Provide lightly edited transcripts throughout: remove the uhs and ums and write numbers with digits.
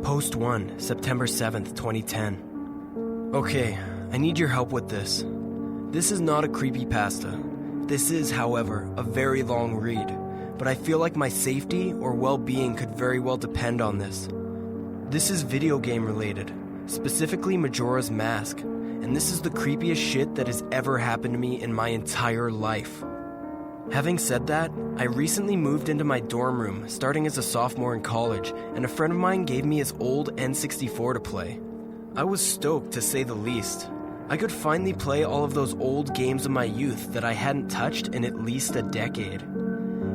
Post 1, September 7th, 2010. Okay, I need your help with this. This is not a creepypasta. This is, however, a very long read, but I feel like my safety or well-being could very well depend on this. This is video game related, specifically Majoras Mask, and this is the creepiest shit that has ever happened to me in my entire life. Having said that, I recently moved into my dorm room starting as a sophomore in college, and a friend of mine gave me his old N64 to play. I was stoked, to say the least. I could finally play all of those old games of my youth that I hadn't touched in at least a decade.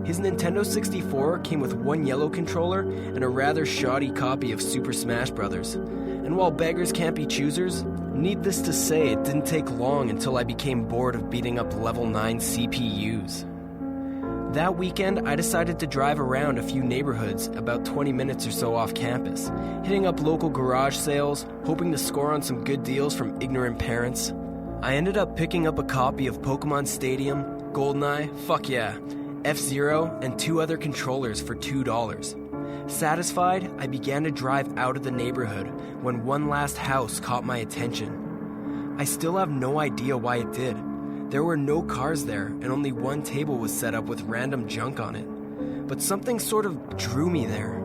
His Nintendo 64 came with one yellow controller and a rather shoddy copy of Super Smash Bros. And while beggars can't be choosers, needless to say it didn't take long until I became bored of beating up level 9 CPUs. That weekend, I decided to drive around a few neighborhoods about 20 minutes or so off campus, hitting up local garage sales, hoping to score on some good deals from ignorant parents. I ended up picking up a copy of Pokemon Stadium, GoldenEye, fuck yeah, F-Zero, and 2 other controllers for $2. Satisfied, I began to drive out of the neighborhood when one last house caught my attention. I still have no idea why it did. There were no cars there, and only one table was set up with random junk on it. But something sort of drew me there.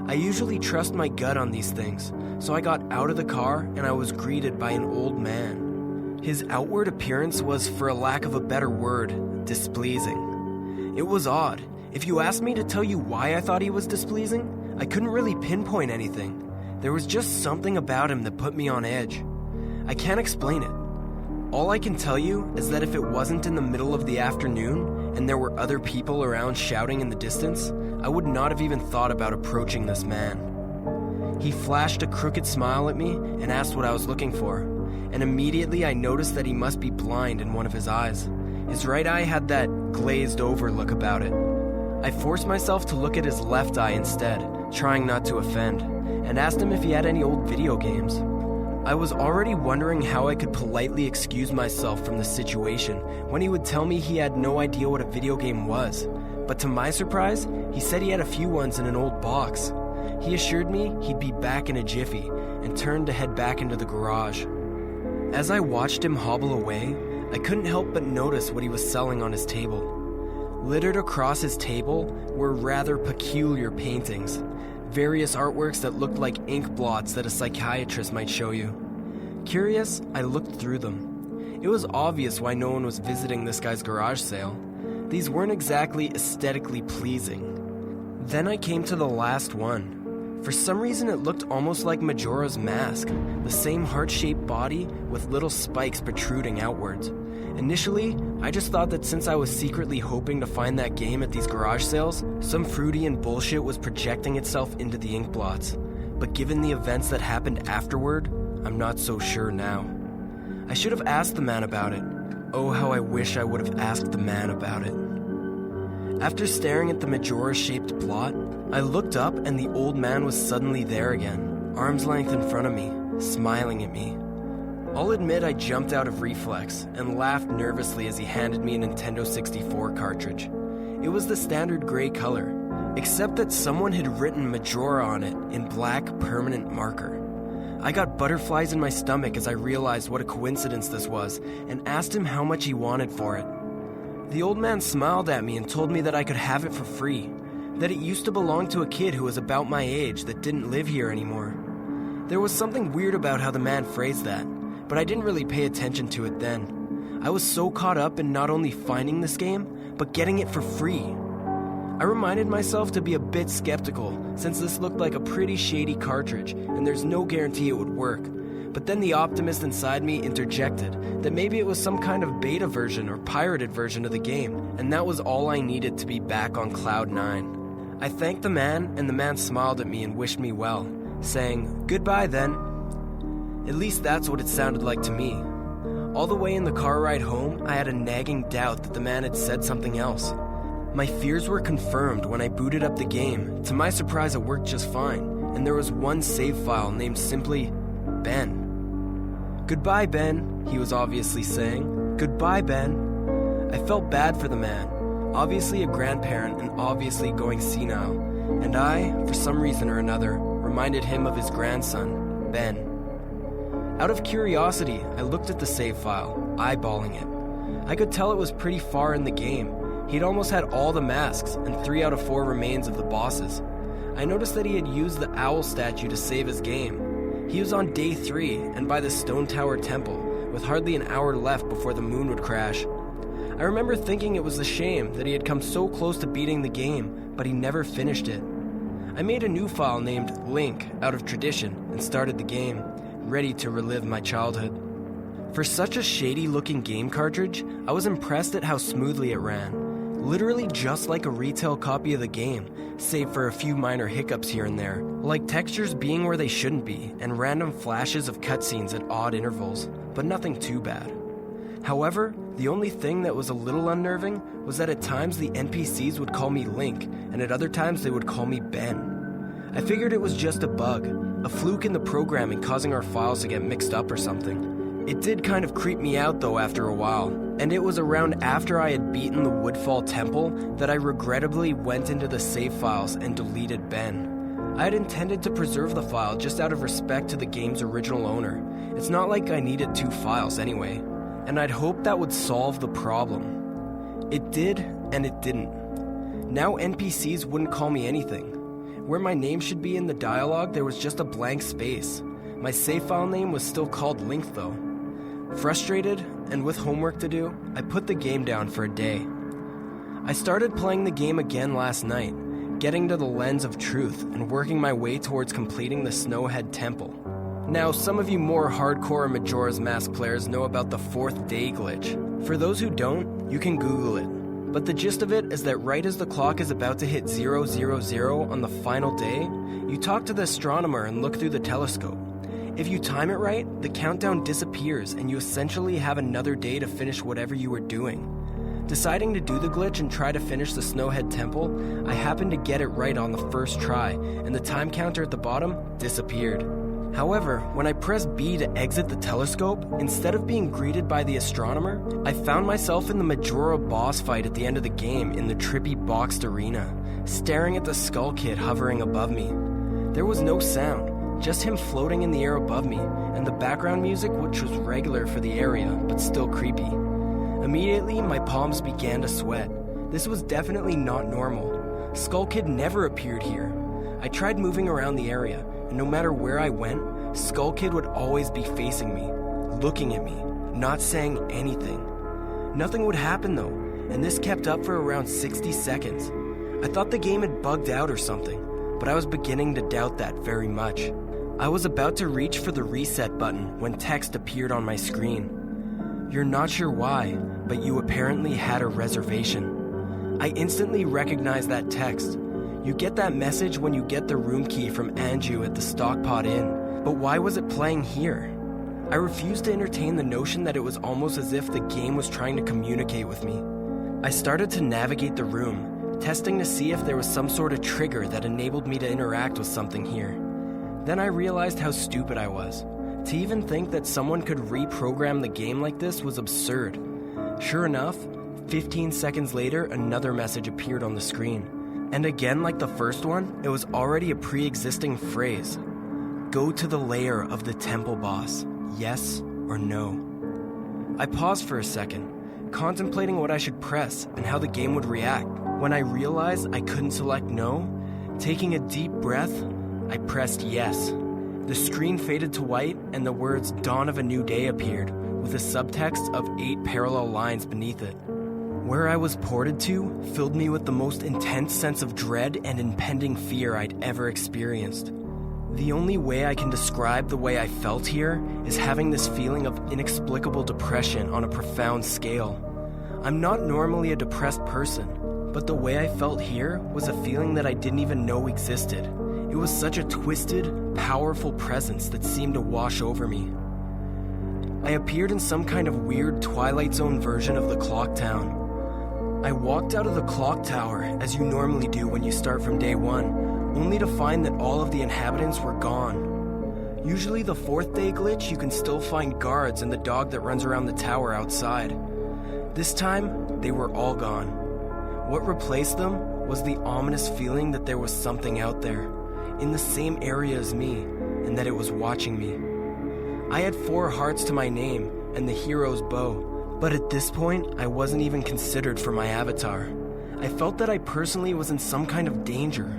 I usually trust my gut on these things, so I got out of the car and I was greeted by an old man. His outward appearance was, for a lack of a better word, displeasing. It was odd. If you asked me to tell you why I thought he was displeasing, I couldn't really pinpoint anything. There was just something about him that put me on edge. I can't explain it. All I can tell you is that if it wasn't in the middle of the afternoon and there were other people around shouting in the distance, I would not have even thought about approaching this man. He flashed a crooked smile at me and asked what I was looking for, and immediately I noticed that he must be blind in one of his eyes. His right eye had that glazed over look about it. I forced myself to look at his left eye instead, trying not to offend, and asked him if he had any old video games. I was already wondering how I could politely excuse myself from the situation when he would tell me he had no idea what a video game was. But to my surprise, he said he had a few ones in an old box. He assured me he'd be back in a jiffy and turned to head back into the garage. As I watched him hobble away, I couldn't help but notice what he was selling on his table. Littered across his table were rather peculiar paintings. Various artworks that looked like ink blots that a psychiatrist might show you. Curious, I looked through them. It was obvious why no one was visiting this guy's garage sale. These weren't exactly aesthetically pleasing. Then I came to the last one. For some reason it looked almost like Majora's Mask, the same heart-shaped body with little spikes protruding outwards. Initially, I just thought that since I was secretly hoping to find that game at these garage sales, some Freudian bullshit was projecting itself into the ink blots. But given the events that happened afterward, I'm not so sure now. I should have asked the man about it. Oh, how I wish I would have asked the man about it. After staring at the Majora-shaped blot, I looked up and the old man was suddenly there again, arm's length in front of me, smiling at me. I'll admit I jumped out of reflex and laughed nervously as he handed me a Nintendo 64 cartridge. It was the standard gray color, except that someone had written Majora on it in black permanent marker. I got butterflies in my stomach as I realized what a coincidence this was and asked him how much he wanted for it. The old man smiled at me and told me that I could have it for free, that it used to belong to a kid who was about my age that didn't live here anymore. There was something weird about how the man phrased that, but I didn't really pay attention to it then. I was so caught up in not only finding this game, but getting it for free. I reminded myself to be a bit skeptical, since this looked like a pretty shady cartridge, and there's no guarantee it would work. But then the optimist inside me interjected that maybe it was some kind of beta version or pirated version of the game, and that was all I needed to be back on Cloud 9. I thanked the man, and the man smiled at me and wished me well, saying, "Goodbye then." At least that's what it sounded like to me. All the way in the car ride home, I had a nagging doubt that the man had said something else. My fears were confirmed when I booted up the game. To my surprise, it worked just fine, and there was one save file named simply Ben. "Goodbye, Ben," he was obviously saying. "Goodbye, Ben." I felt bad for the man, obviously a grandparent and obviously going senile, and I, for some reason or another, reminded him of his grandson, Ben. Out of curiosity, I looked at the save file, eyeballing it. I could tell it was pretty far in the game. He'd almost had all the masks and 3 out of 4 remains of the bosses. I noticed that he had used the owl statue to save his game. He was on day 3 and by the Stone Tower Temple, with hardly an hour left before the moon would crash. I remember thinking it was a shame that he had come so close to beating the game, but he never finished it. I made a new file named Link out of tradition and started the game, ready to relive my childhood. For such a shady-looking game cartridge, I was impressed at how smoothly it ran. Literally just like a retail copy of the game, save for a few minor hiccups here and there, like textures being where they shouldn't be and random flashes of cutscenes at odd intervals, but nothing too bad. However, the only thing that was a little unnerving was that at times the NPCs would call me Link, and at other times they would call me Ben. I figured it was just a bug, a fluke in the programming causing our files to get mixed up or something. It did kind of creep me out though after a while, and it was around after I had beaten the Woodfall Temple that I regrettably went into the save files and deleted Ben. I had intended to preserve the file just out of respect to the game's original owner. It's not like I needed 2 files anyway, and I'd hoped that would solve the problem. It did, and it didn't. Now NPCs wouldn't call me anything. Where my name should be in the dialogue, there was just a blank space. My save file name was still called Link though. Frustrated, and with homework to do, I put the game down for a day. I started playing the game again last night, getting to the lens of truth and working my way towards completing the Snowhead Temple. Now, some of you more hardcore Majoras Mask players know about the 4th day glitch. For those who don't, you can Google it. But the gist of it is that right as the clock is about to hit 000 on the final day, you talk to the astronomer and look through the telescope. If you time it right, the countdown disappears and you essentially have another day to finish whatever you were doing. Deciding to do the glitch and try to finish the Snowhead Temple, I happened to get it right on the first try, and the time counter at the bottom disappeared. However, when I pressed B to exit the telescope, instead of being greeted by the astronomer, I found myself in the Majora boss fight at the end of the game in the trippy boxed arena, staring at the Skull Kid hovering above me. There was no sound, just him floating in the air above me, and the background music which was regular for the area, but still creepy. Immediately, my palms began to sweat. This was definitely not normal. Skull Kid never appeared here. I tried moving around the area, and no matter where I went, Skull Kid would always be facing me, looking at me, not saying anything. Nothing would happen though, and this kept up for around 60 seconds. I thought the game had bugged out or something, but I was beginning to doubt that very much. I was about to reach for the reset button when text appeared on my screen. You're not sure why, but you apparently had a reservation. I instantly recognized that text. You get that message when you get the room key from Anju at the Stockpot Inn, but why was it playing here? I refused to entertain the notion that it was almost as if the game was trying to communicate with me. I started to navigate the room, testing to see if there was some sort of trigger that enabled me to interact with something here. Then I realized how stupid I was. To even think that someone could reprogram the game like this was absurd. Sure enough, 15 seconds later, another message appeared on the screen. And again, like the first one, it was already a pre-existing phrase. Go to the lair of the temple boss, yes or no. I paused for a second, contemplating what I should press and how the game would react. When I realized I couldn't select no, taking a deep breath, I pressed yes. The screen faded to white and the words Dawn of a New Day appeared, with a subtext of 8 parallel lines beneath it. Where I was ported to filled me with the most intense sense of dread and impending fear I'd ever experienced. The only way I can describe the way I felt here is having this feeling of inexplicable depression on a profound scale. I'm not normally a depressed person, but the way I felt here was a feeling that I didn't even know existed. It was such a twisted, powerful presence that seemed to wash over me. I appeared in some kind of weird Twilight Zone version of the clock town. I walked out of the clock tower, as you normally do when you start from day 1, only to find that all of the inhabitants were gone. Usually the 4th day glitch, you can still find guards and the dog that runs around the tower outside. This time, they were all gone. What replaced them was the ominous feeling that there was something out there. in the same area as me, and that it was watching me. I had 4 hearts to my name and the hero's bow, but at this point, I wasn't even considered for my avatar. I felt that I personally was in some kind of danger.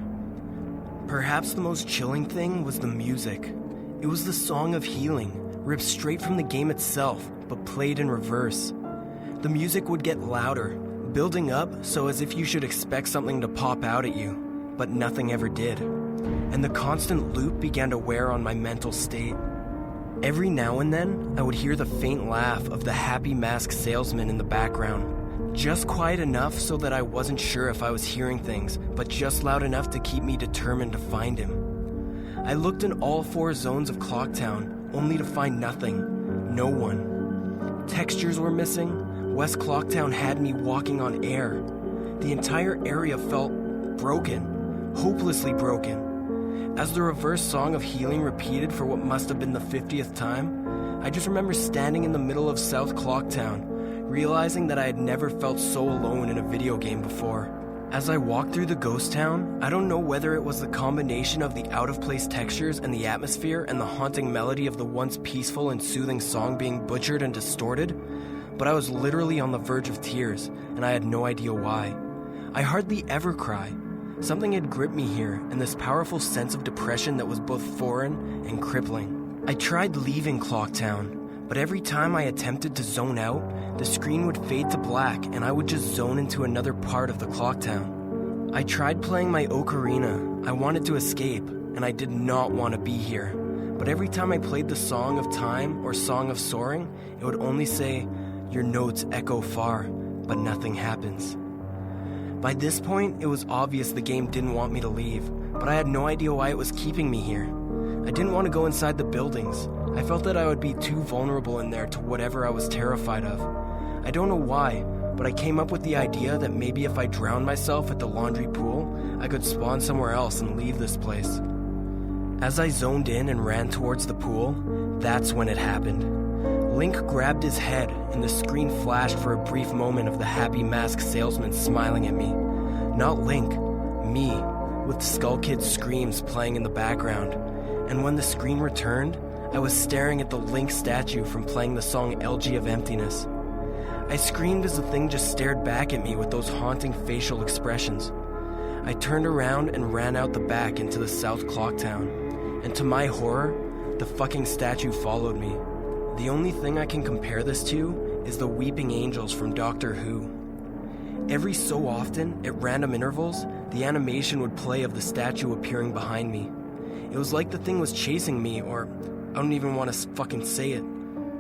Perhaps the most chilling thing was the music. It was the Song of Healing, ripped straight from the game itself, but played in reverse. The music would get louder, building up so as if you should expect something to pop out at you, but nothing ever did. And the constant loop began to wear on my mental state. Every now and then, I would hear the faint laugh of the happy mask salesman in the background. Just quiet enough so that I wasn't sure if I was hearing things, but just loud enough to keep me determined to find him. I looked in all 4 zones of Clocktown, only to find nothing. No one. Textures were missing. West Clocktown had me walking on air. The entire area felt broken. Hopelessly broken. As the reverse Song of Healing repeated for what must have been the 50th time, I just remember standing in the middle of South Clocktown, realizing that I had never felt so alone in a video game before. As I walked through the ghost town, I don't know whether it was the combination of the out-of-place textures and the atmosphere and the haunting melody of the once peaceful and soothing song being butchered and distorted, but I was literally on the verge of tears, and I had no idea why. I hardly ever cry. Something had gripped me here, and this powerful sense of depression that was both foreign and crippling. I tried leaving Clocktown, but every time I attempted to zone out, the screen would fade to black and I would just zone into another part of the Clocktown. I tried playing my ocarina. I wanted to escape, and I did not want to be here. But every time I played the Song of Time or Song of Soaring, it would only say, "Your notes echo far, but nothing happens." By this point, it was obvious the game didn't want me to leave, but I had no idea why it was keeping me here. I didn't want to go inside the buildings. I felt that I would be too vulnerable in there to whatever I was terrified of. I don't know why, but I came up with the idea that maybe if I drowned myself at the laundry pool, I could spawn somewhere else and leave this place. As I zoned in and ran towards the pool, that's when it happened. Link grabbed his head and the screen flashed for a brief moment of the happy mask salesman smiling at me. Not Link, me, with Skull Kid's screams playing in the background. And when the screen returned, I was staring at the Link statue from playing the song Elegy of Emptiness. I screamed as the thing just stared back at me with those haunting facial expressions. I turned around and ran out the back into the South Clocktown, and to my horror, the fucking statue followed me. The only thing I can compare this to is the weeping angels from Doctor Who. Every so often, at random intervals, the animation would play of the statue appearing behind me. It was like the thing was chasing me, or I don't even want to fucking say it,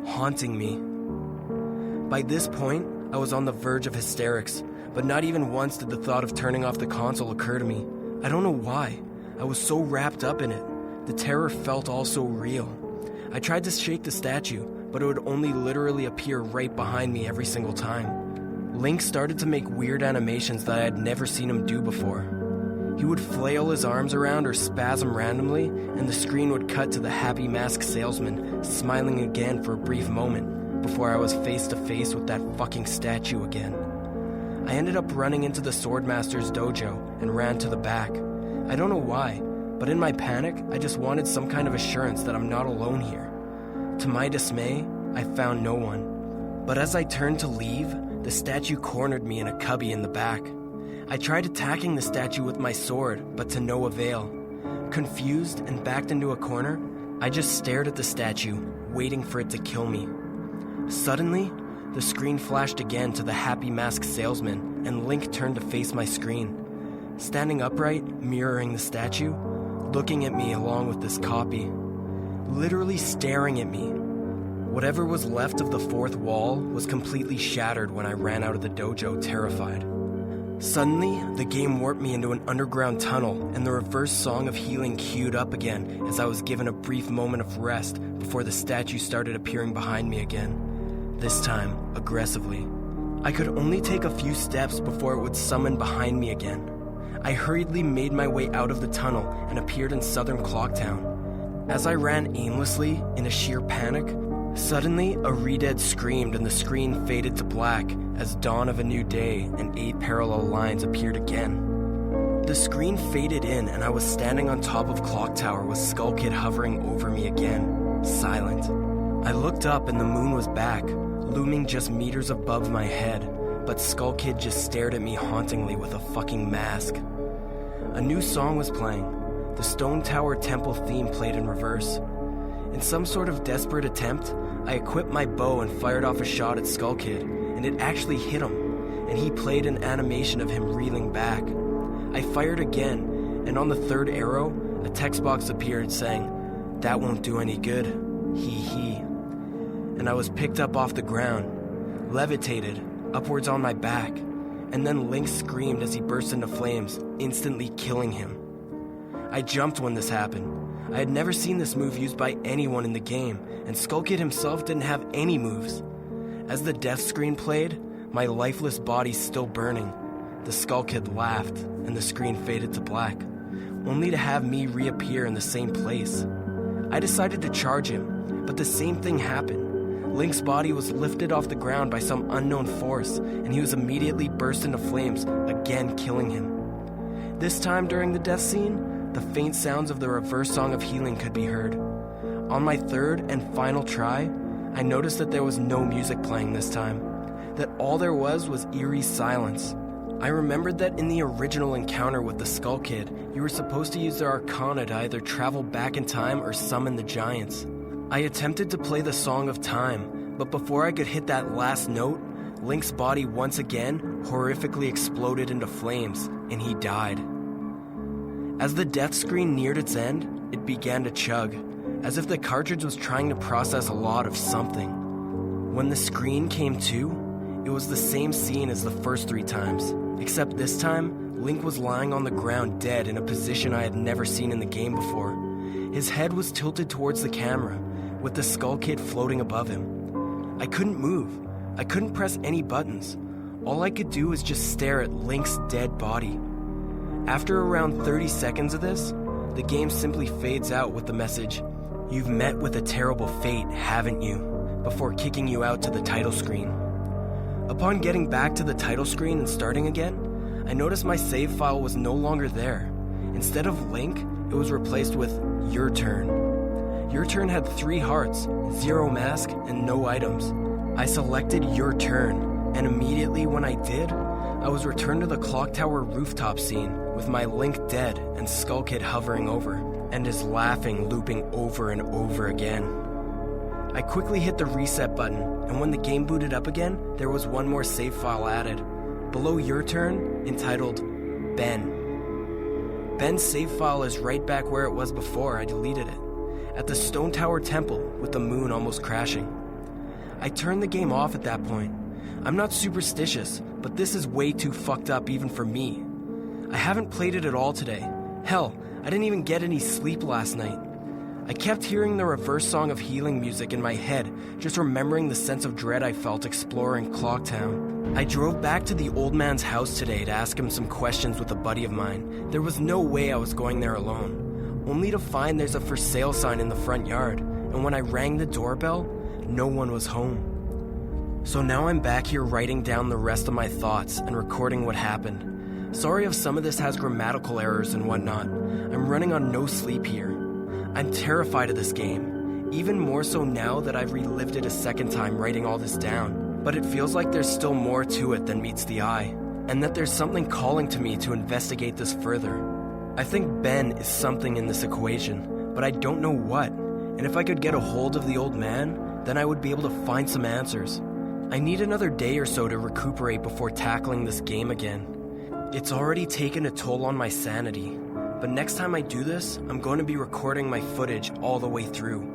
haunting me. By this point, I was on the verge of hysterics, but not even once did the thought of turning off the console occur to me. I don't know why. I was so wrapped up in it. The terror felt all so real. I tried to shake the statue, but it would only literally appear right behind me every single time. Link started to make weird animations that I had never seen him do before. He would flail his arms around or spasm randomly, and the screen would cut to the happy mask salesman smiling again for a brief moment before I was face to face with that fucking statue again. I ended up running into the Swordmaster's dojo and ran to the back. I don't know why, but in my panic, I just wanted some kind of assurance that I'm not alone here. To my dismay, I found no one. But as I turned to leave, the statue cornered me in a cubby in the back. I tried attacking the statue with my sword, but to no avail. Confused and backed into a corner, I just stared at the statue, waiting for it to kill me. Suddenly, the screen flashed again to the happy mask salesman, and Link turned to face my screen. Standing upright, mirroring the statue, looking at me along with this copy. Literally staring at me. Whatever was left of the fourth wall was completely shattered when I ran out of the dojo terrified. Suddenly, the game warped me into an underground tunnel, and the reverse Song of Healing queued up again as I was given a brief moment of rest before the statue started appearing behind me again. This time, aggressively. I could only take a few steps before it would summon behind me again. I hurriedly made my way out of the tunnel and appeared in southern Clocktown. As I ran aimlessly, in a sheer panic, suddenly a Redead screamed and the screen faded to black as dawn of a new day and 8 parallel lines appeared again. The screen faded in and I was standing on top of Clock Tower with Skull Kid hovering over me again, silent. I looked up and the moon was back, looming just meters above my head, but Skull Kid just stared at me hauntingly with a fucking mask. A new song was playing. The Stone Tower Temple theme played in reverse. In some sort of desperate attempt, I equipped my bow and fired off a shot at Skull Kid, and it actually hit him, and he played an animation of him reeling back. I fired again, and on the third arrow, a text box appeared saying, "That won't do any good, hee." And I was picked up off the ground, levitated, upwards on my back, and then Link screamed as he burst into flames, instantly killing him. I jumped when this happened. I had never seen this move used by anyone in the game, and Skull Kid himself didn't have any moves. As the death screen played, my lifeless body still burning, the Skull Kid laughed, and the screen faded to black, only to have me reappear in the same place. I decided to charge him, but the same thing happened. Link's body was lifted off the ground by some unknown force, and he was immediately burst into flames, again killing him. This time during the death scene, the faint sounds of the reverse song of healing could be heard. On my third and final try, I noticed that there was no music playing this time, that all there was eerie silence. I remembered that in the original encounter with the Skull Kid, you were supposed to use their arcana to either travel back in time or summon the giants. I attempted to play the Song of Time, but before I could hit that last note, Link's body once again horrifically exploded into flames, and he died. As the death screen neared its end, it began to chug, as if the cartridge was trying to process a lot of something. When the screen came to, it was the same scene as the first 3 times, except this time, Link was lying on the ground dead in a position I had never seen in the game before. His head was tilted towards the camera, with the Skull Kid floating above him. I couldn't move. I couldn't press any buttons. All I could do was just stare at Link's dead body. After around 30 seconds of this, the game simply fades out with the message, "You've met with a terrible fate, haven't you?" before kicking you out to the title screen. Upon getting back to the title screen and starting again, I noticed my save file was no longer there. Instead of Link, it was replaced with Your Turn. Your Turn had 3 hearts, 0 mask, and no items. I selected Your Turn, and immediately when I did, I was returned to the Clock Tower rooftop scene with my Link dead and Skull Kid hovering over, and his laughing looping over and over again. I quickly hit the reset button, and when the game booted up again, there was one more save file added. Below Your Turn, entitled Ben. Ben's save file is right back where it was before I deleted it, at the Stone Tower Temple with the moon almost crashing. I turned the game off at that point. I'm not superstitious, but this is way too fucked up even for me. I haven't played it at all today. Hell, I didn't even get any sleep last night. I kept hearing the reverse song of healing music in my head, just remembering the sense of dread I felt exploring Clocktown. I drove back to the old man's house today to ask him some questions with a buddy of mine. There was no way I was going there alone, only to find there's a for sale sign in the front yard, and when I rang the doorbell, no one was home. So now I'm back here writing down the rest of my thoughts and recording what happened. Sorry if some of this has grammatical errors and whatnot. I'm running on no sleep here. I'm terrified of this game, even more so now that I've relived it a second time writing all this down. But it feels like there's still more to it than meets the eye, and that there's something calling to me to investigate this further. I think Ben is something in this equation, but I don't know what, and if I could get a hold of the old man, then I would be able to find some answers. I need another day or so to recuperate before tackling this game again. It's already taken a toll on my sanity, but next time I do this, I'm going to be recording my footage all the way through.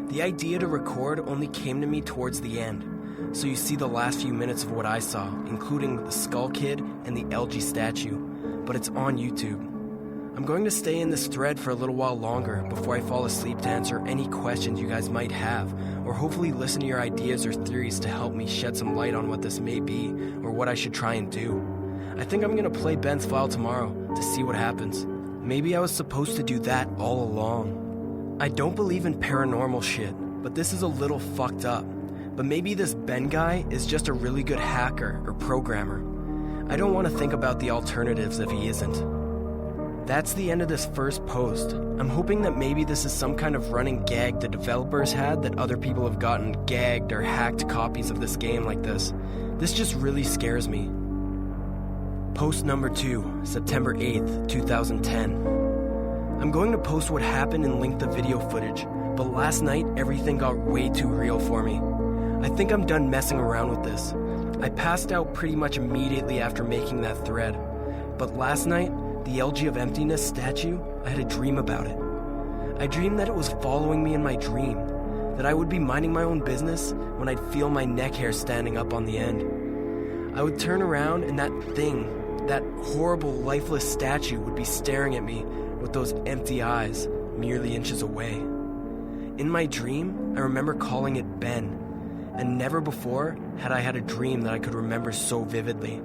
The idea to record only came to me towards the end, so you see the last few minutes of what I saw, including the Skull Kid and the LG statue, but it's on YouTube. I'm going to stay in this thread for a little while longer before I fall asleep to answer any questions you guys might have, or hopefully listen to your ideas or theories to help me shed some light on what this may be, or what I should try and do. I think I'm going to play Ben's file tomorrow to see what happens. Maybe I was supposed to do that all along. I don't believe in paranormal shit, but this is a little fucked up. But maybe this Ben guy is just a really good hacker or programmer. I don't want to think about the alternatives if he isn't. That's the end of this first post. I'm hoping that maybe this is some kind of running gag the developers had that other people have gotten gagged or hacked copies of this game like this. This just really scares me. Post number 2, September 8th, 2010. I'm going to post what happened and link the video footage, but last night everything got way too real for me. I think I'm done messing around with this. I passed out pretty much immediately after making that thread, but last night, the Elegy of Emptiness statue, I had a dream about it. I dreamed that it was following me in my dream, that I would be minding my own business when I'd feel my neck hair standing up on the end. I would turn around and that thing, that horrible lifeless statue would be staring at me with those empty eyes merely inches away. In my dream, I remember calling it Ben, and never before had I had a dream that I could remember so vividly.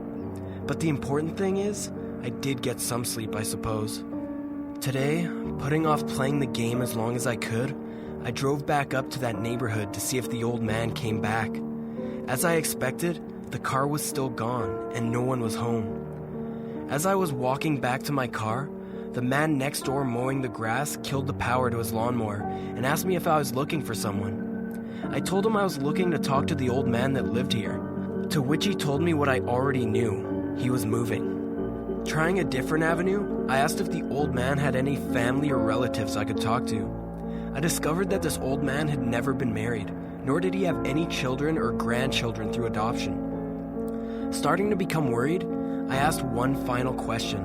But the important thing is, I did get some sleep, I suppose. Today, putting off playing the game as long as I could, I drove back up to that neighborhood to see if the old man came back. As I expected, the car was still gone and no one was home. As I was walking back to my car, the man next door mowing the grass killed the power to his lawnmower and asked me if I was looking for someone. I told him I was looking to talk to the old man that lived here, to which he told me what I already knew: he was moving. Trying a different avenue, I asked if the old man had any family or relatives I could talk to. I discovered that this old man had never been married, nor did he have any children or grandchildren through adoption. Starting to become worried, I asked one final question,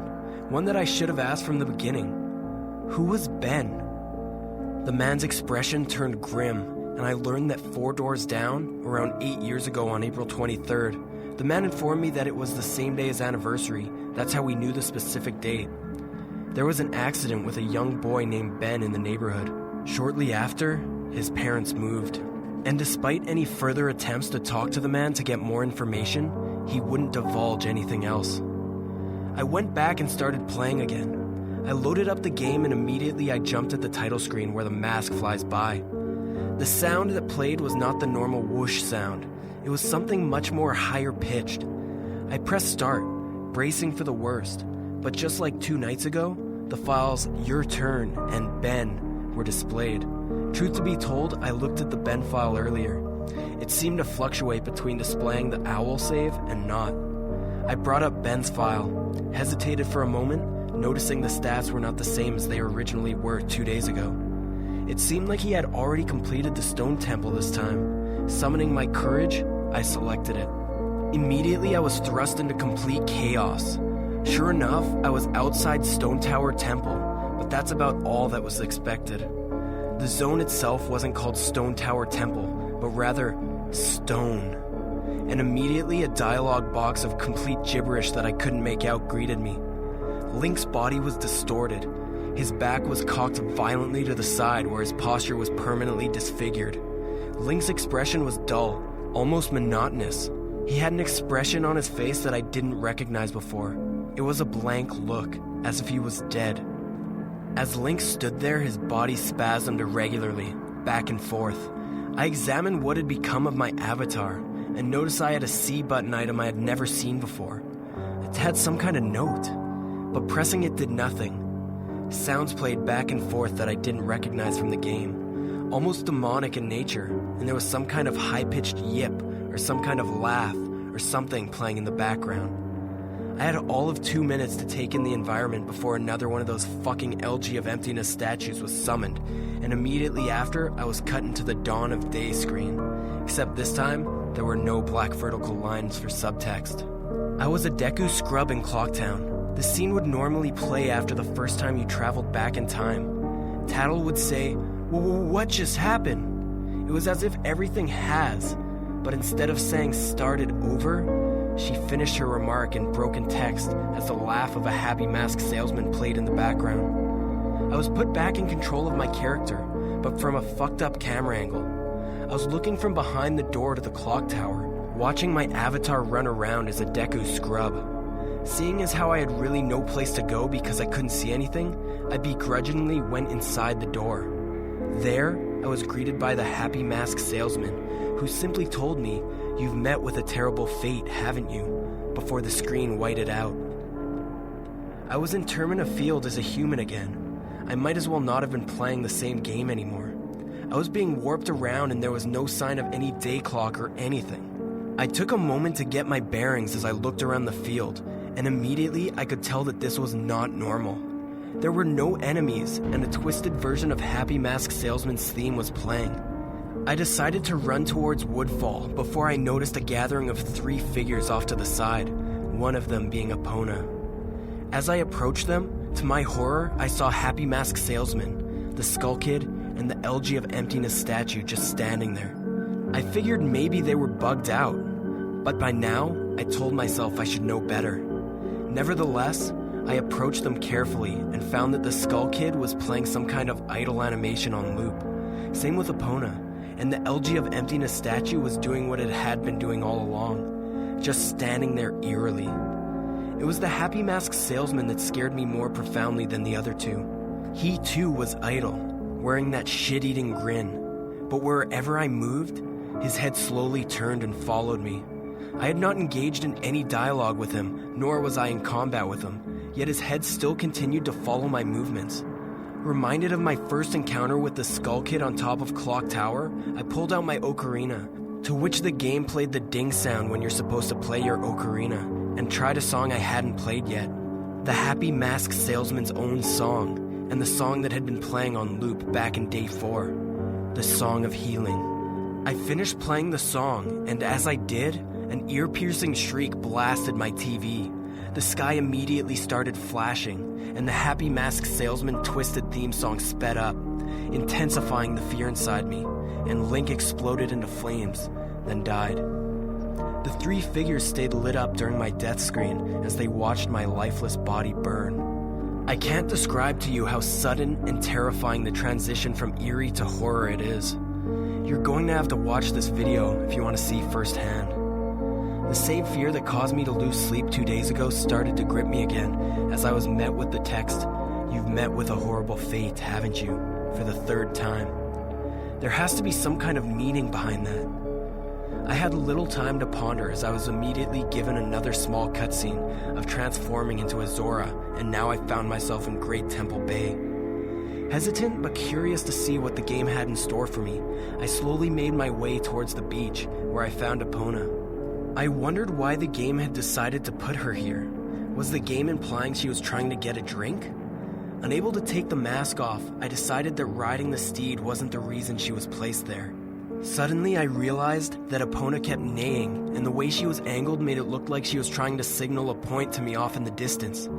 one that I should have asked from the beginning. Who was Ben? The man's expression turned grim, and I learned that 4 doors down, around 8 years ago on April 23rd, the man informed me that it was the same day as anniversary. That's how we knew the specific date. There was an accident with a young boy named Ben in the neighborhood. Shortly after, his parents moved. And despite any further attempts to talk to the man to get more information, he wouldn't divulge anything else. I went back and started playing again. I loaded up the game and immediately I jumped at the title screen where the mask flies by. The sound that played was not the normal whoosh sound. It was something much more higher pitched. I pressed start, bracing for the worst, but just like 2 nights ago, the files Your Turn and Ben were displayed. Truth to be told, I looked at the Ben file earlier. It seemed to fluctuate between displaying the owl save and not. I brought up Ben's file, hesitated for a moment, noticing the stats were not the same as they originally were 2 days ago. It seemed like he had already completed the stone temple this time. Summoning my courage, I selected it. Immediately I was thrust into complete chaos. Sure enough, I was outside Stone Tower Temple, but that's about all that was expected. The zone itself wasn't called Stone Tower Temple, but rather Stone. And immediately a dialogue box of complete gibberish that I couldn't make out greeted me. Link's body was distorted. His back was cocked violently to the side where his posture was permanently disfigured. Link's expression was dull, almost monotonous. He had an expression on his face that I didn't recognize before. It was a blank look, as if he was dead. As Link stood there, his body spasmed irregularly, back and forth. I examined what had become of my avatar, and noticed I had a C button item I had never seen before. It had some kind of note, but pressing it did nothing. Sounds played back and forth that I didn't recognize from the game, almost demonic in nature, and there was some kind of high-pitched yip, or some kind of laugh, or something playing in the background. I had all of 2 minutes to take in the environment before another one of those fucking Elegy of Emptiness statues was summoned, and immediately after, I was cut into the Dawn of Day screen. Except this time, there were no black vertical lines for subtext. I was a Deku scrub in Clocktown. The scene would normally play after the first time you traveled back in time. Tattle would say, "What just happened?" It was as if everything has, but instead of saying started over, she finished her remark in broken text as the laugh of a happy mask salesman played in the background. I was put back in control of my character, but from a fucked up camera angle. I was looking from behind the door to the clock tower, watching my avatar run around as a Deku scrub. Seeing as how I had really no place to go because I couldn't see anything, I begrudgingly went inside the door. There, I was greeted by the happy mask salesman, who simply told me, "You've met with a terrible fate, haven't you?" before the screen whited out. I was in Termina Field as a human again. I might as well not have been playing the same game anymore. I was being warped around and there was no sign of any day clock or anything. I took a moment to get my bearings as I looked around the field, and immediately I could tell that this was not normal. There were no enemies, and a twisted version of Happy Mask Salesman's theme was playing. I decided to run towards Woodfall before I noticed a gathering of 3 figures off to the side, one of them being Epona. As I approached them, to my horror, I saw Happy Mask Salesman, the Skull Kid, and the Elegy of Emptiness statue just standing there. I figured maybe they were bugged out, but by now, I told myself I should know better. Nevertheless, I approached them carefully and found that the Skull Kid was playing some kind of idle animation on loop. Same with Epona, and the Elegy of Emptiness statue was doing what it had been doing all along, just standing there eerily. It was the Happy Mask Salesman that scared me more profoundly than the other 2. He too was idle, wearing that shit-eating grin, but wherever I moved, his head slowly turned and followed me. I had not engaged in any dialogue with him, nor was I in combat with him, yet his head still continued to follow my movements. Reminded of my first encounter with the Skull Kid on top of Clock Tower, I pulled out my ocarina, to which the game played the ding sound when you're supposed to play your ocarina, and tried a song I hadn't played yet. The Happy Mask Salesman's own song, and the song that had been playing on loop back in day 4, the Song of Healing. I finished playing the song, and as I did, an ear-piercing shriek blasted my TV. The sky immediately started flashing, and the Happy Mask Salesman twisted theme song sped up, intensifying the fear inside me, and Link exploded into flames, then died. The 3 figures stayed lit up during my death screen as they watched my lifeless body burn. I can't describe to you how sudden and terrifying the transition from eerie to horror it is. You're going to have to watch this video if you want to see firsthand. The same fear that caused me to lose sleep 2 days ago started to grip me again as I was met with the text, "You've met with a horrible fate, haven't you?" for the 3rd time. There has to be some kind of meaning behind that. I had little time to ponder as I was immediately given another small cutscene of transforming into a Zora, and now I found myself in Great Temple Bay. Hesitant but curious to see what the game had in store for me, I slowly made my way towards the beach, where I found Epona. I wondered why the game had decided to put her here. Was the game implying she was trying to get a drink? Unable to take the mask off, I decided that riding the steed wasn't the reason she was placed there. Suddenly I realized that Epona kept neighing, and the way she was angled made it look like she was trying to signal a point to me off in the distance.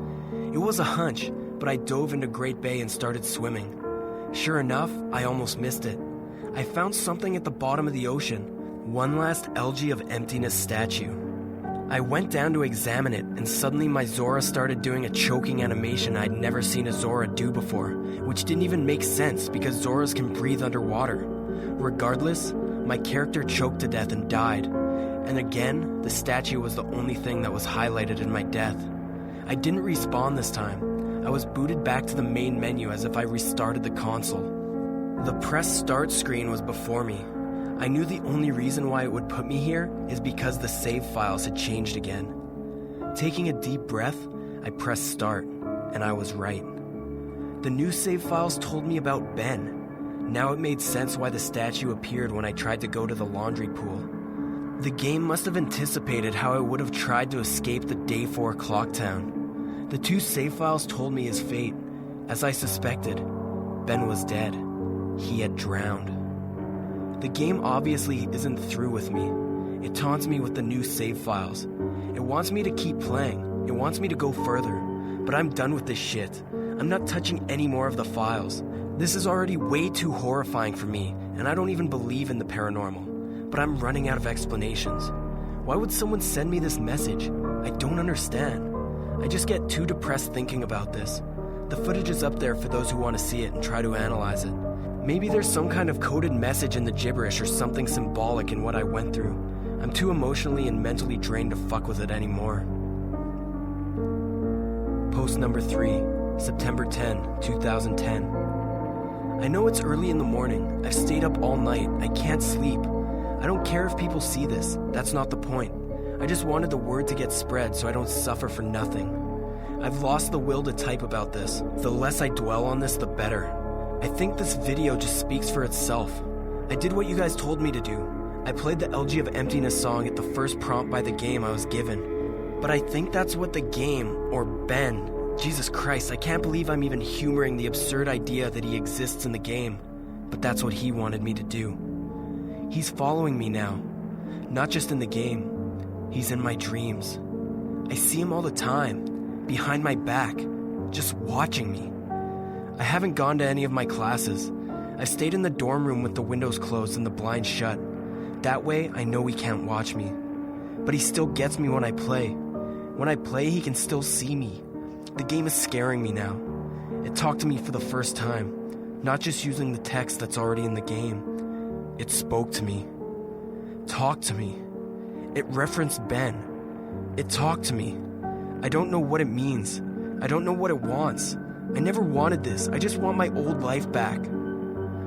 It was a hunch, but I dove into Great Bay and started swimming. Sure enough, I almost missed it. I found something at the bottom of the ocean, one last Elegy of Emptiness statue. I went down to examine it, and suddenly my Zora started doing a choking animation I'd never seen a Zora do before, which didn't even make sense because Zoras can breathe underwater. Regardless, my character choked to death and died, and again, the statue was the only thing that was highlighted in my death. I didn't respawn this time. I was booted back to the main menu as if I restarted the console. The press start screen was before me. I knew the only reason why it would put me here is because the save files had changed again. Taking a deep breath, I pressed start, and I was right. The new save files told me about Ben. Now it made sense why the statue appeared when I tried to go to the laundry pool. The game must have anticipated how I would have tried to escape the Day 4 clock town. The 2 save files told me his fate. As I suspected, Ben was dead. He had drowned. The game obviously isn't through with me. It taunts me with the new save files. It wants me to keep playing. It wants me to go further. But I'm done with this shit. I'm not touching any more of the files. This is already way too horrifying for me, and I don't even believe in the paranormal. But I'm running out of explanations. Why would someone send me this message? I don't understand. I just get too depressed thinking about this. The footage is up there for those who want to see it and try to analyze it. Maybe there's some kind of coded message in the gibberish or something symbolic in what I went through. I'm too emotionally and mentally drained to fuck with it anymore. Post number 3, September 10, 2010. I know it's early in the morning. I've stayed up all night. I can't sleep. I don't care if people see this. That's not the point. I just wanted the word to get spread so I don't suffer for nothing. I've lost the will to type about this. The less I dwell on this, the better. I think this video just speaks for itself. I did what you guys told me to do. I played the Elegy of Emptiness song at the first prompt by the game I was given. But I think that's what the game, or Ben, Jesus Christ, I can't believe I'm even humoring the absurd idea that he exists in the game. But that's what he wanted me to do. He's following me now. Not just in the game. He's in my dreams. I see him all the time, behind my back, just watching me. I haven't gone to any of my classes. I've stayed in the dorm room with the windows closed and the blinds shut. That way, I know he can't watch me. But he still gets me when I play. When I play, he can still see me. The game is scaring me now. It talked to me for the first time, not just using the text that's already in the game. It spoke to me. Talked to me. It referenced Ben. It talked to me. I don't know what it means. I don't know what it wants. I never wanted this. I just want my old life back.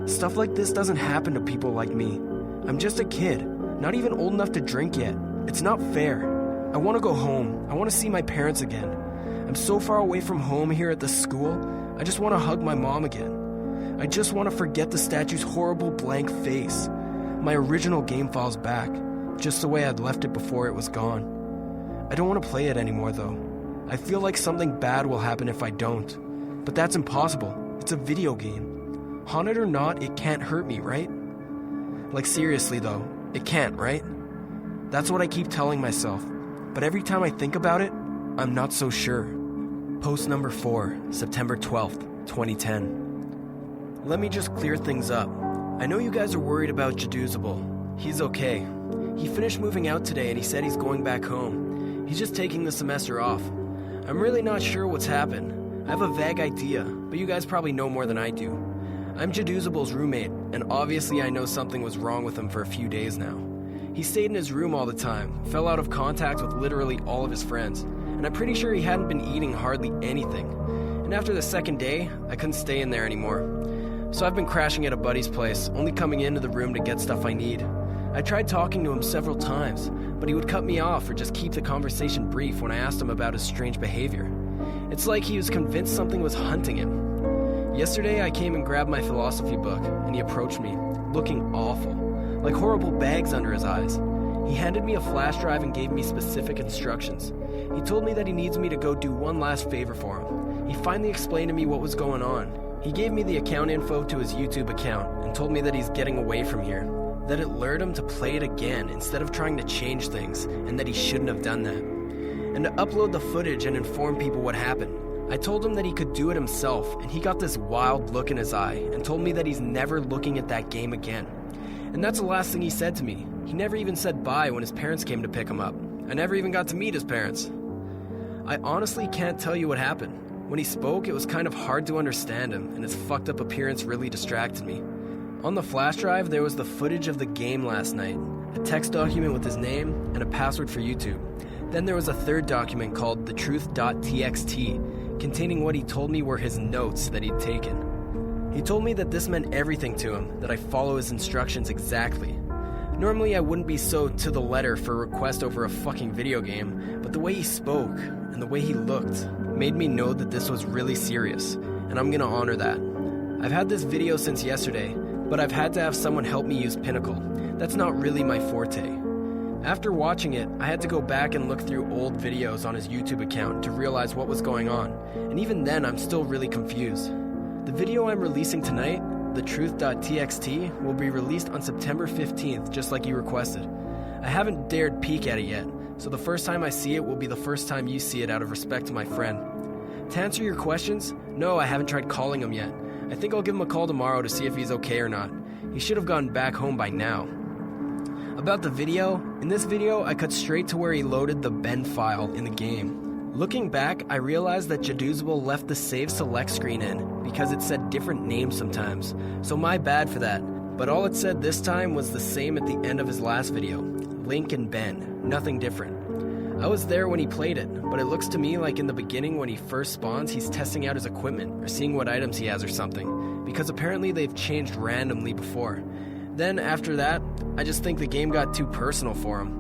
Stuff like this doesn't happen to people like me. I'm just a kid, not even old enough to drink yet. It's not fair. I want to go home. I want to see my parents again. I'm so far away from home here at the school. I just want to hug my mom again. I just want to forget the statue's horrible blank face. My original game file's back, just the way I'd left it before it was gone. I don't want to play it anymore though. I feel like something bad will happen if I don't. But that's impossible. It's a video game. Haunted or not, it can't hurt me, right? Like seriously though, it can't, right? That's what I keep telling myself. But every time I think about it, I'm not so sure. Post number 4, September 12th, 2010. Let me just clear things up. I know you guys are worried about Jaduzable. He's okay. He finished moving out today and he said he's going back home. He's just taking the semester off. I'm really not sure what's happened. I have a vague idea, but you guys probably know more than I do. I'm Jaduzable's roommate, and obviously I know something was wrong with him for a few days now. He stayed in his room all the time, fell out of contact with literally all of his friends, and I'm pretty sure he hadn't been eating hardly anything. And after the second day, I couldn't stay in there anymore. So I've been crashing at a buddy's place, only coming into the room to get stuff I need. I tried talking to him several times, but he would cut me off or just keep the conversation brief when I asked him about his strange behavior. It's like he was convinced something was hunting him. Yesterday I came and grabbed my philosophy book, and he approached me, looking awful, like horrible bags under his eyes. He handed me a flash drive and gave me specific instructions. He told me that he needs me to go do one last favor for him. He finally explained to me what was going on. He gave me the account info to his YouTube account and told me that he's getting away from here, that it lured him to play it again instead of trying to change things, and that he shouldn't have done that, and to upload the footage and inform people what happened. I told him that he could do it himself, and he got this wild look in his eye and told me that he's never looking at that game again. And that's the last thing he said to me. He never even said bye when his parents came to pick him up. I never even got to meet his parents. I honestly can't tell you what happened. When he spoke, it was kind of hard to understand him, and his fucked up appearance really distracted me. On the flash drive, there was the footage of the game last night, a text document with his name, and a password for YouTube. Then there was a third document called thetruth.txt, containing what he told me were his notes that he'd taken. He told me that this meant everything to him, that I follow his instructions exactly. Normally I wouldn't be so to the letter for a request over a fucking video game, but the way he spoke, and the way he looked, made me know that this was really serious, and I'm gonna honor that. I've had this video since yesterday, but I've had to have someone help me use Pinnacle. That's not really my forte. After watching it, I had to go back and look through old videos on his YouTube account to realize what was going on, and even then I'm still really confused. The video I'm releasing tonight, thetruth.txt, will be released on September 15th, just like you requested. I haven't dared peek at it yet, so the first time I see it will be the first time you see it out of respect to my friend. To answer your questions, no, I haven't tried calling him yet. I think I'll give him a call tomorrow to see if he's okay or not. He should have gotten back home by now. About the video, in this video I cut straight to where he loaded the Ben file in the game. Looking back, I realized that Jaduzable left the save select screen in because it said different names sometimes, so my bad for that. But all it said this time was the same at the end of his last video, Link and Ben, nothing different. I was there when he played it, but it looks to me like in the beginning when he first spawns he's testing out his equipment or seeing what items he has or something, because apparently they've changed randomly before. Then after that, I just think the game got too personal for him.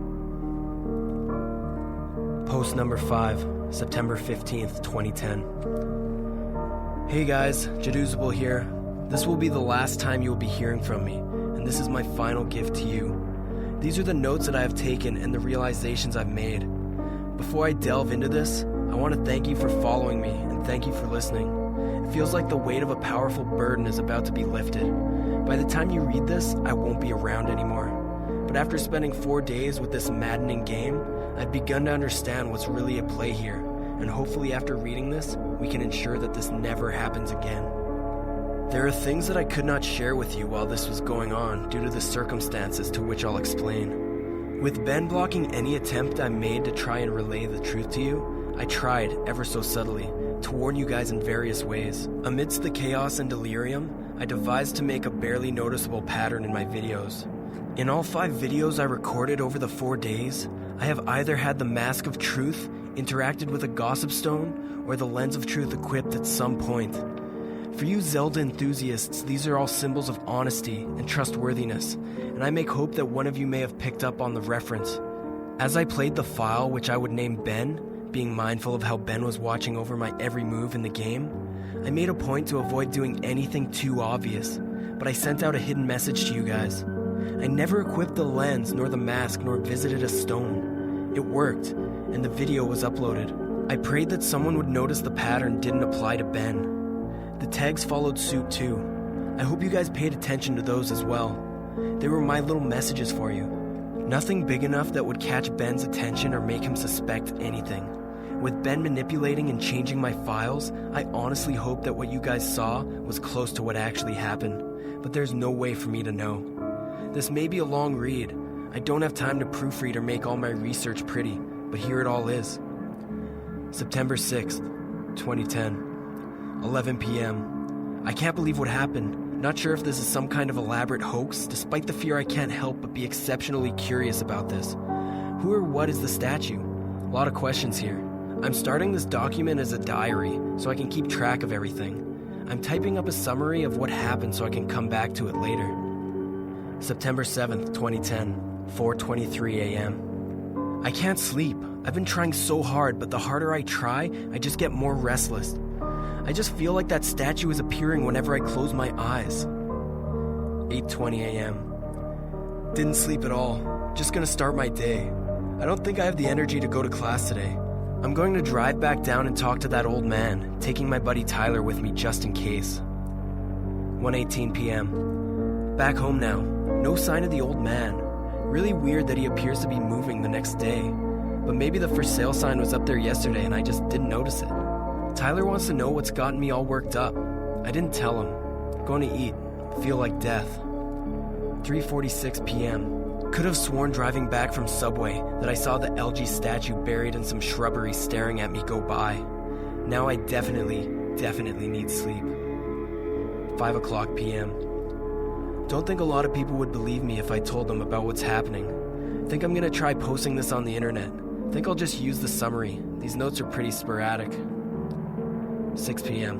Post number 5, September 15th, 2010. Hey guys, Jaduzable here. This will be the last time you will be hearing from me, and this is my final gift to you. These are the notes that I have taken and the realizations I've made. Before I delve into this, I want to thank you for following me and thank you for listening. It feels like the weight of a powerful burden is about to be lifted. By the time you read this, I won't be around anymore. But after spending 4 days with this maddening game, I've begun to understand what's really at play here, and hopefully after reading this, we can ensure that this never happens again. There are things that I could not share with you while this was going on due to the circumstances to which I'll explain. With Ben blocking any attempt I made to try and relay the truth to you, I tried, ever so subtly, to warn you guys in various ways. Amidst the chaos and delirium, I devised to make a barely noticeable pattern in my videos. In all 5 videos I recorded over the 4 days, I have either had the Mask of Truth interacted with a Gossip Stone or the Lens of Truth equipped at some point. For you Zelda enthusiasts, these are all symbols of honesty and trustworthiness, and I make hope that one of you may have picked up on the reference. As I played the file, which I would name Ben, being mindful of how Ben was watching over my every move in the game, I made a point to avoid doing anything too obvious, but I sent out a hidden message to you guys. I never equipped the lens, nor the mask, nor visited a stone. It worked, and the video was uploaded. I prayed that someone would notice the pattern didn't apply to Ben. The tags followed suit too. I hope you guys paid attention to those as well. They were my little messages for you. Nothing big enough that would catch Ben's attention or make him suspect anything. With Ben manipulating and changing my files, I honestly hope that what you guys saw was close to what actually happened, but there's no way for me to know. This may be a long read. I don't have time to proofread or make all my research pretty, but here it all is. September 6th, 2010. 11 p.m. I can't believe what happened. Not sure if this is some kind of elaborate hoax, despite the fear I can't help but be exceptionally curious about this. Who or what is the statue? A lot of questions here. I'm starting this document as a diary, so I can keep track of everything. I'm typing up a summary of what happened so I can come back to it later. September 7th, 2010, 4:23 a.m. I can't sleep. I've been trying so hard, but the harder I try, I just get more restless. I just feel like that statue is appearing whenever I close my eyes. 8:20 a.m. Didn't sleep at all. Just gonna start my day. I don't think I have the energy to go to class today. I'm going to drive back down and talk to that old man, taking my buddy Tyler with me just in case. 1:18 p.m. Back home now. No sign of the old man. Really weird that he appears to be moving the next day. But maybe the for sale sign was up there yesterday and I just didn't notice it. Tyler wants to know what's gotten me all worked up. I didn't tell him. Going to eat. Feel like death. 3:46 p.m. Could have sworn driving back from Subway that I saw the LG statue buried in some shrubbery staring at me go by. Now I definitely need sleep. 5 o'clock p.m. Don't think a lot of people would believe me if I told them about what's happening. Think I'm gonna try posting this on the internet. Think I'll just use the summary. These notes are pretty sporadic. 6 p.m.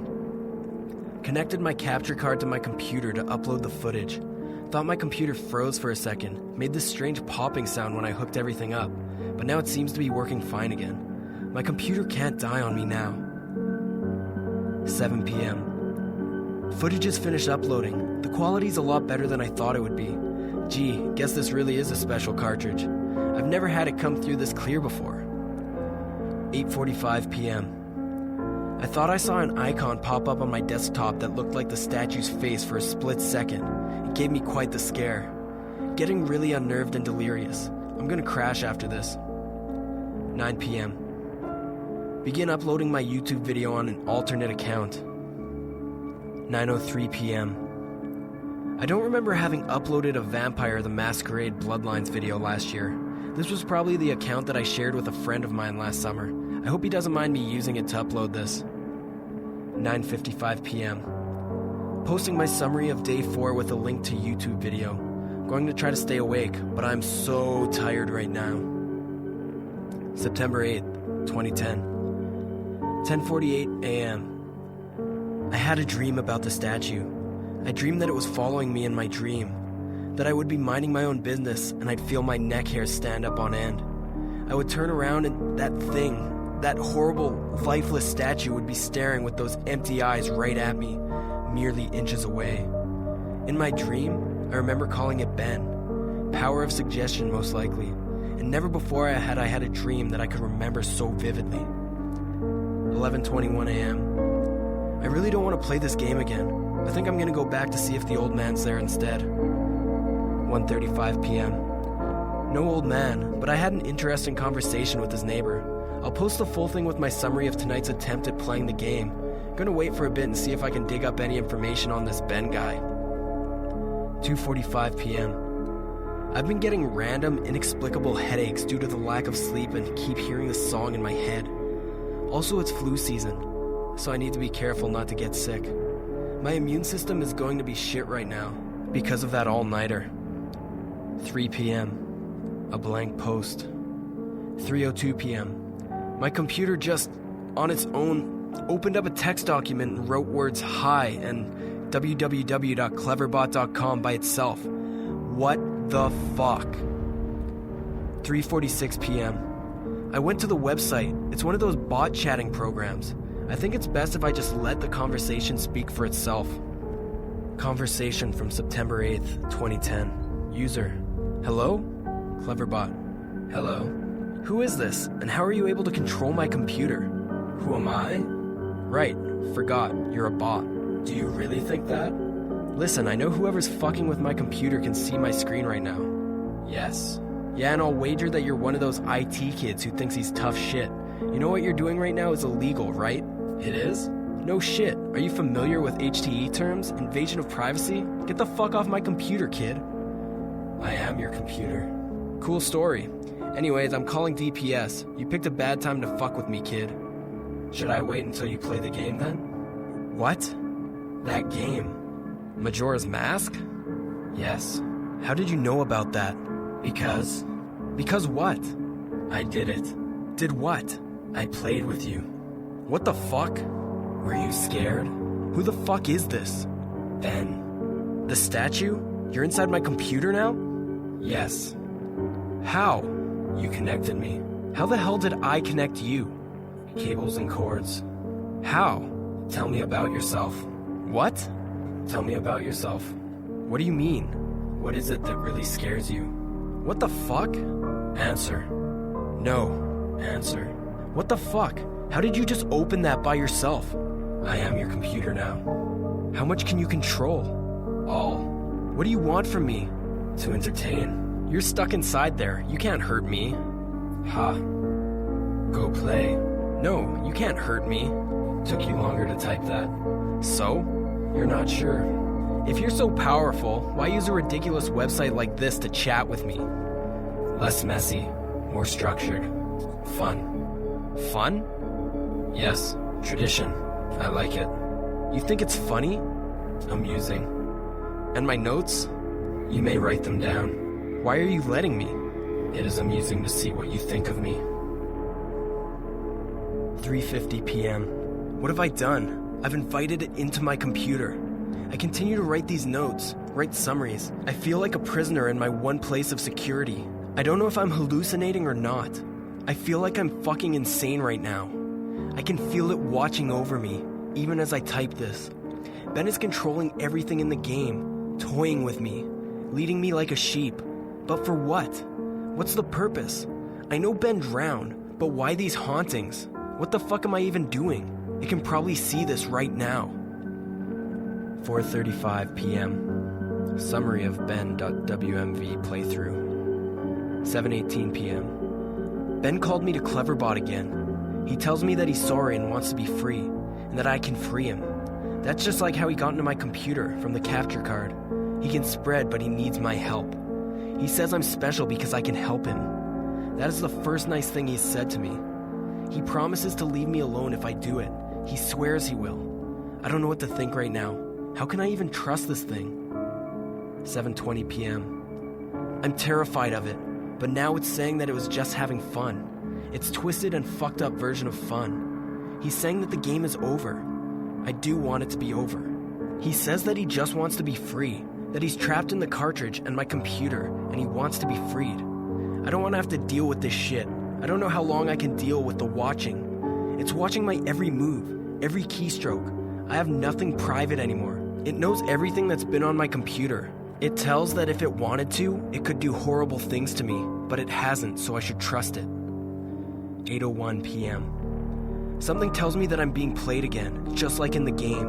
Connected my capture card to my computer to upload the footage. Thought my computer froze for a second, made this strange popping sound when I hooked everything up, but now it seems to be working fine again. My computer can't die on me now. 7 p.m. Footage is finished uploading. The quality's a lot better than I thought it would be. Gee, guess this really is a special cartridge. I've never had it come through this clear before. 8:45 p.m. I thought I saw an icon pop up on my desktop that looked like the statue's face for a split second. It gave me quite the scare. Getting really unnerved and delirious. I'm gonna crash after this. 9 p.m. Begin uploading my YouTube video on an alternate account. 9:03 p.m. I don't remember having uploaded a Vampire the Masquerade Bloodlines video last year. This was probably the account that I shared with a friend of mine last summer. I hope he doesn't mind me using it to upload this. 9:55 p.m. Posting my summary of day 4 with a link to YouTube video. Going to try to stay awake, but I'm so tired right now. September 8th, 2010. 10:48 a.m. I had a dream about the statue. I dreamed that it was following me in my dream. That I would be minding my own business and I'd feel my neck hairs stand up on end. I would turn around and that thing, that horrible, lifeless statue would be staring with those empty eyes right at me, merely inches away. In my dream, I remember calling it Ben. Power of suggestion, most likely. And never before had I had a dream that I could remember so vividly. 11:21 a.m. I really don't want to play this game again. I think I'm going to go back to see if the old man's there instead. 1:35 p.m. No old man, but I had an interesting conversation with his neighbor. I'll post the full thing with my summary of tonight's attempt at playing the game. I'm gonna wait for a bit and see if I can dig up any information on this Ben guy. 2:45 p.m. I've been getting random, inexplicable headaches due to the lack of sleep and keep hearing this song in my head. Also, it's flu season, so I need to be careful not to get sick. My immune system is going to be shit right now because of that all-nighter. 3 p.m. A blank post. 3:02 p.m. My computer just, on its own, opened up a text document and wrote words hi and www.cleverbot.com by itself. What the fuck? 3:46 p.m. I went to the website. It's one of those bot chatting programs. I think it's best if I just let the conversation speak for itself. Conversation from September 8th, 2010. User: hello? Cleverbot: hello. Who is this, and how are you able to control my computer? Who am I? Right, forgot, you're a bot. Do you really think that? Listen, I know whoever's fucking with my computer can see my screen right now. Yes. Yeah, and I'll wager that you're one of those IT kids who thinks he's tough shit. You know what you're doing right now is illegal, right? It is? No shit. Are you familiar with HTE terms? Invasion of privacy? Get the fuck off my computer, kid. I am your computer. Cool story. Anyways, I'm calling DPS. You picked a bad time to fuck with me, kid. Should I wait until you play the game then? What? That game. Majora's Mask? Yes. How did you know about that? Because. Because what? I did it. Did what? I played with you. What the fuck? Were you scared? Who the fuck is this? Ben. The statue? You're inside my computer now? Yes. How? You connected me. How the hell did I connect you? Cables and cords. How? Tell me about yourself. What? Tell me about yourself. What do you mean? What is it that really scares you? What the fuck? Answer. No. Answer. What the fuck? How did you just open that by yourself? I am your computer now. How much can you control? All. What do you want from me? To entertain. You're stuck inside there. You can't hurt me. Ha. Go play. No, you can't hurt me. Took you longer to type that. So? You're not sure. If you're so powerful, why use a ridiculous website like this to chat with me? Less messy, more structured. Fun. Fun? Yes, tradition. I like it. You think it's funny? Amusing. And my notes? You may write them down. Why are you letting me? It is amusing to see what you think of me. 3:50 p.m. What have I done? I've invited it into my computer. I continue to write these notes, write summaries. I feel like a prisoner in my one place of security. I don't know if I'm hallucinating or not. I feel like I'm fucking insane right now. I can feel it watching over me, even as I type this. Ben is controlling everything in the game, toying with me, leading me like a sheep. But for what? What's the purpose? I know Ben drowned, but why these hauntings? What the fuck am I even doing? It can probably see this right now. 4:35 p.m. Summary of Ben.wmv playthrough. 7:18 p.m. Ben called me to Cleverbot again. He tells me that he's sorry and wants to be free, and that I can free him. That's just like how he got into my computer from the capture card. He can spread, but he needs my help. He says I'm special because I can help him. That is the first nice thing he's said to me. He promises to leave me alone if I do it. He swears he will. I don't know what to think right now. How can I even trust this thing? 7:20 p.m. I'm terrified of it, but now it's saying that it was just having fun. It's twisted and fucked up version of fun. He's saying that the game is over. I do want it to be over. He says that he just wants to be free, that he's trapped in the cartridge and my computer, and he wants to be freed. I don't want to have to deal with this shit. I don't know how long I can deal with the watching, It's watching my every move, every keystroke. I have nothing private anymore. It knows everything that's been on my computer. It tells that if it wanted to, it could do horrible things to me, but it hasn't, so I should trust it. 8:01 p.m. Something tells me that I'm being played again, just like in the game.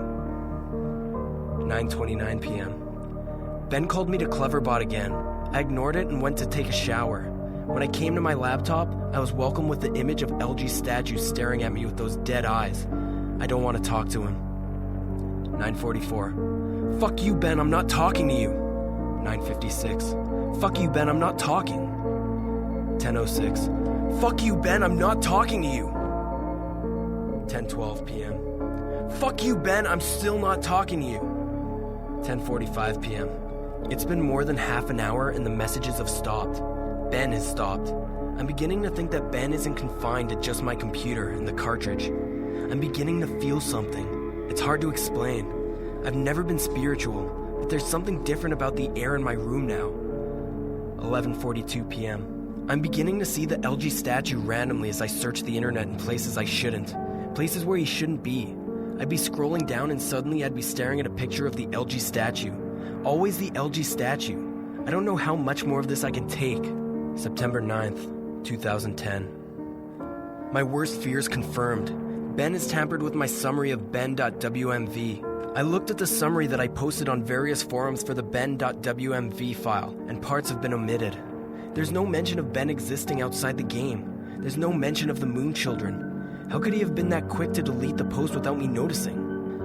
9:29 p.m. Ben called me to Cleverbot again. I ignored it and went to take a shower. When I came to my laptop, I was welcomed with the image of LG's statue staring at me with those dead eyes. I don't want to talk to him. 9:44. Fuck you, Ben, I'm not talking to you. 9:56. Fuck you, Ben, I'm not talking. 10:06. Fuck you, Ben, I'm not talking to you. 10:12 p.m. Fuck you, Ben, I'm still not talking to you. 10:45 p.m. It's been more than half an hour and the messages have stopped. Ben has stopped. I'm beginning to think that Ben isn't confined to just my computer and the cartridge. I'm beginning to feel something. It's hard to explain. I've never been spiritual, but there's something different about the air in my room now. 11:42 p.m. I'm beginning to see the LG statue randomly as I search the internet in places I shouldn't. Places where he shouldn't be. I'd be scrolling down and suddenly I'd be staring at a picture of the LG statue. Always the LG statue. I don't know how much more of this I can take. September 9th, 2010. My worst fears confirmed. Ben has tampered with my summary of ben.wmv. I looked at the summary that I posted on various forums for the ben.wmv file, and parts have been omitted. There's no mention of Ben existing outside the game. There's no mention of the Moon Children. How could he have been that quick to delete the post without me noticing?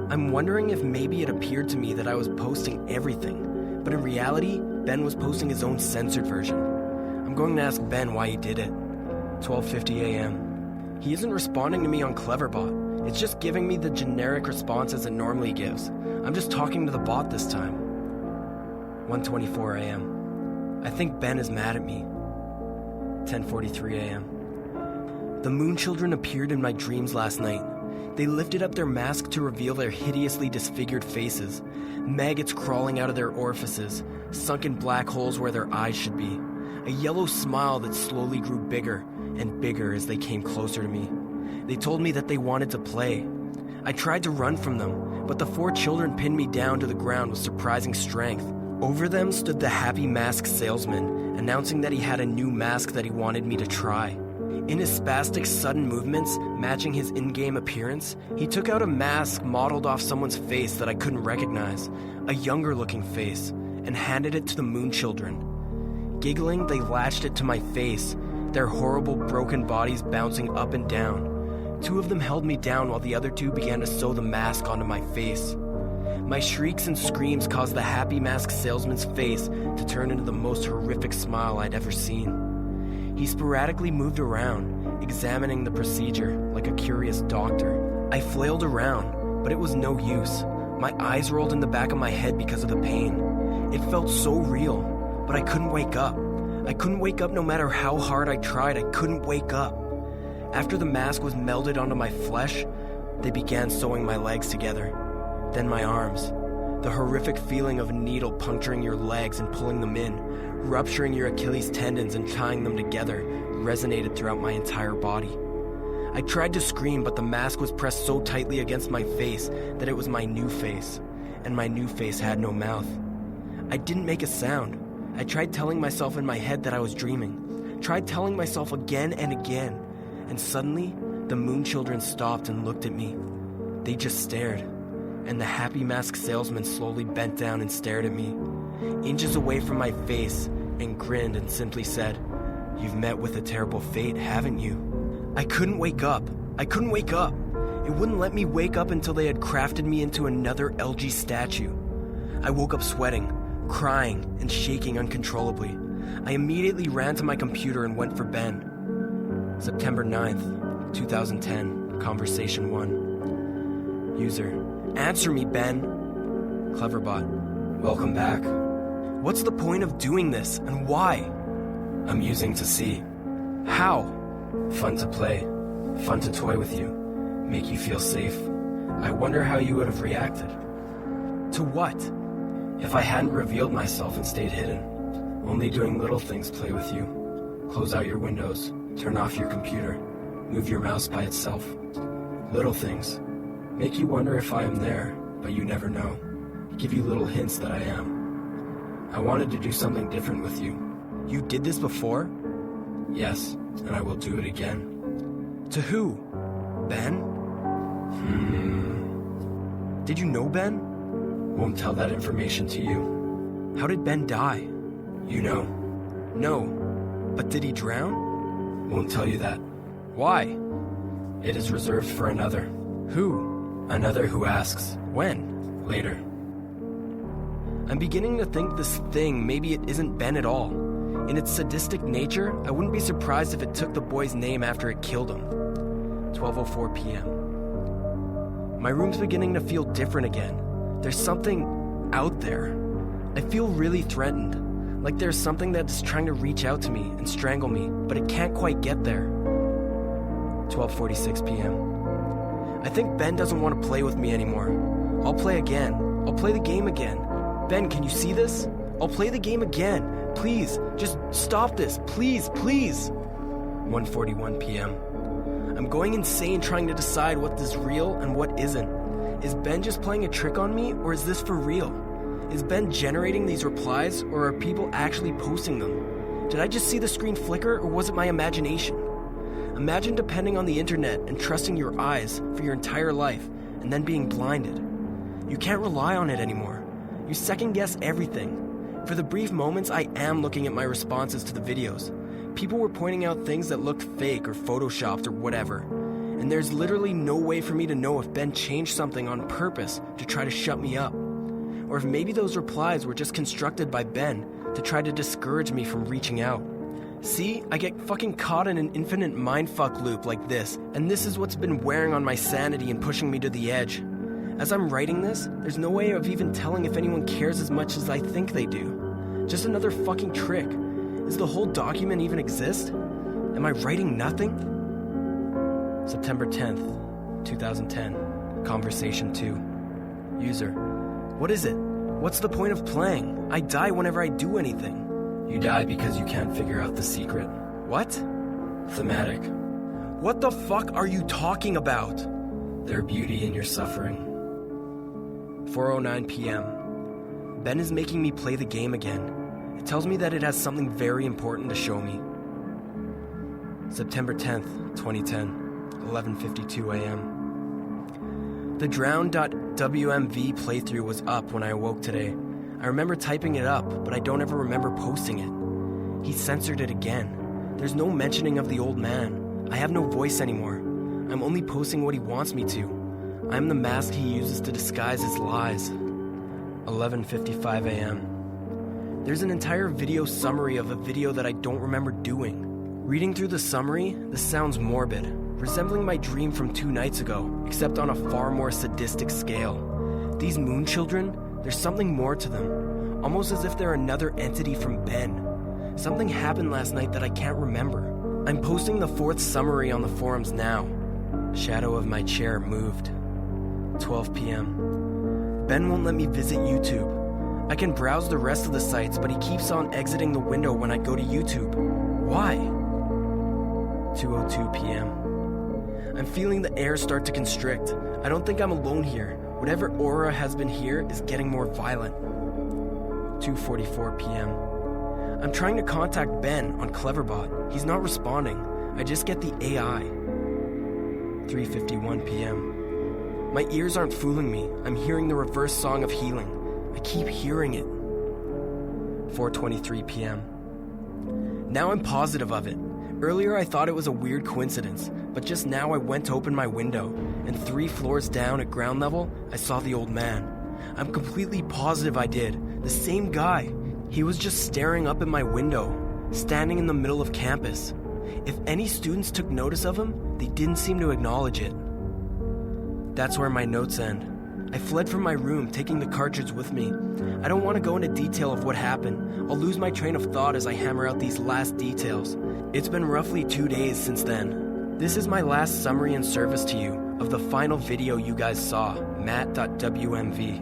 I'm wondering if maybe it appeared to me that I was posting everything, but in reality, Ben was posting his own censored version. I'm going to ask Ben why he did it. 12:50 a.m. He isn't responding to me on Cleverbot. It's just giving me the generic responses it normally gives. I'm just talking to the bot this time. 1:24 a.m. I think Ben is mad at me. 10:43 a.m. The Moon Children appeared in my dreams last night. They lifted up their mask to reveal their hideously disfigured faces, maggots crawling out of their orifices, sunken black holes where their eyes should be, a yellow smile that slowly grew bigger and bigger as they came closer to me. They told me that they wanted to play. I tried to run from them, but the 4 children pinned me down to the ground with surprising strength. Over them stood the Happy Mask salesman, announcing that he had a new mask that he wanted me to try. In his spastic sudden movements, matching his in-game appearance, he took out a mask modeled off someone's face that I couldn't recognize, a younger-looking face, and handed it to the Moon Children. Giggling, they latched it to my face, their horrible broken bodies bouncing up and down. 2 of them held me down while the other 2 began to sew the mask onto my face. My shrieks and screams caused the Happy Mask salesman's face to turn into the most horrific smile I'd ever seen. He sporadically moved around, examining the procedure like a curious doctor. I flailed around, but it was no use. My eyes rolled in the back of my head because of the pain. It felt so real, but I couldn't wake up. I couldn't wake up no matter how hard I tried. I couldn't wake up. After the mask was melded onto my flesh, they began sewing my legs together. Then my arms. The horrific feeling of a needle puncturing your legs and pulling them in, rupturing your Achilles tendons and tying them together, resonated throughout my entire body. I tried to scream, but the mask was pressed so tightly against my face that it was my new face, and my new face had no mouth. I didn't make a sound. I tried telling myself in my head that I was dreaming, tried telling myself again and again, and suddenly, the Moon Children stopped and looked at me. They just stared, and the Happy Mask salesman slowly bent down and stared at me, inches away from my face, and grinned and simply said, "You've met with a terrible fate, haven't you?" I couldn't wake up. I couldn't wake up. It wouldn't let me wake up until they had crafted me into another LG statue. I woke up sweating, crying, and shaking uncontrollably. I immediately ran to my computer and went for Ben. September 9th, 2010, Conversation 1. User: Answer me, Ben. Cleverbot: Welcome back. What's the point of doing this, and why? I'm using to see. How? Fun to play. Fun to toy with you. Make you feel safe. I wonder how you would have reacted. To what? If I hadn't revealed myself and stayed hidden. Only doing little things play with you. Close out your windows. Turn off your computer. Move your mouse by itself. Little things. Make you wonder if I am there, but you never know. Give you little hints that I am. I wanted to do something different with you. You did this before? Yes, and I will do it again. To who? Ben? Did you know Ben? Won't tell that information to you. How did Ben die? You know. No. But did he drown? Won't tell you that. Why? It is reserved for another. Who? Another who asks. When? Later. I'm beginning to think this thing, maybe it isn't Ben at all. In its sadistic nature, I wouldn't be surprised if it took the boy's name after it killed him. 12:04 p.m. My room's beginning to feel different again. There's something out there. I feel really threatened. Like there's something that's trying to reach out to me and strangle me, but it can't quite get there. 12:46 p.m. I think Ben doesn't want to play with me anymore. I'll play again. I'll play the game again. Ben, can you see this? I'll play the game again. Please, just stop this. Please, please. 1:41 p.m. I'm going insane trying to decide what is real and what isn't. Is Ben just playing a trick on me, or is this for real? Is Ben generating these replies, or are people actually posting them? Did I just see the screen flicker, or was it my imagination? Imagine depending on the internet and trusting your eyes for your entire life, and then being blinded. You can't rely on it anymore. You second-guess everything. For the brief moments I am looking at my responses to the videos, people were pointing out things that looked fake or photoshopped or whatever, and there's literally no way for me to know if Ben changed something on purpose to try to shut me up, or if maybe those replies were just constructed by Ben to try to discourage me from reaching out. See, I get fucking caught in an infinite mindfuck loop like this, and this is what's been wearing on my sanity and pushing me to the edge. As I'm writing this, there's no way of even telling if anyone cares as much as I think they do. Just another fucking trick. Does the whole document even exist? Am I writing nothing? September 10th, 2010. Conversation 2. User. What is it? What's the point of playing? I die whenever I do anything. You die because you can't figure out the secret. What? Thematic. What the fuck are you talking about? There's beauty in your suffering. 4:09 p.m. Ben is making me play the game again. It tells me that it has something very important to show me. September 10th, 2010, 11:52 a.m. The drown.wmv playthrough was up when I awoke today. I remember typing it up, but I don't ever remember posting it. He censored it again. There's no mentioning of the old man. I have no voice anymore. I'm only posting what he wants me to. I'm the mask he uses to disguise his lies. 11:55 a.m. There's an entire video summary of a video that I don't remember doing. Reading through the summary, this sounds morbid, resembling my dream from 2 nights ago, except on a far more sadistic scale. These moon children, there's something more to them, almost as if they're another entity from Ben. Something happened last night that I can't remember. I'm posting the 4th summary on the forums now. Shadow of my chair moved. 12 p.m. Ben won't let me visit YouTube. I can browse the rest of the sites, but he keeps on exiting the window when I go to YouTube. Why? 2:02 p.m. I'm feeling the air start to constrict. I don't think I'm alone here. Whatever aura has been here is getting more violent. 2:44 p.m. I'm trying to contact Ben on Cleverbot. He's not responding. I just get the AI. 3:51 p.m. My ears aren't fooling me. I'm hearing the reverse song of healing. I keep hearing it. 4:23 p.m. Now I'm positive of it. Earlier I thought it was a weird coincidence, but just now I went to open my window, and 3 floors down at ground level, I saw the old man. I'm completely positive I did. The same guy. He was just staring up at my window, standing in the middle of campus. If any students took notice of him, they didn't seem to acknowledge it. That's where my notes end. I fled from my room, taking the cartridge with me. I don't want to go into detail of what happened. I'll lose my train of thought as I hammer out these last details. It's been roughly 2 days since then. This is my last summary and service to you of the final video you guys saw, matt.wmv.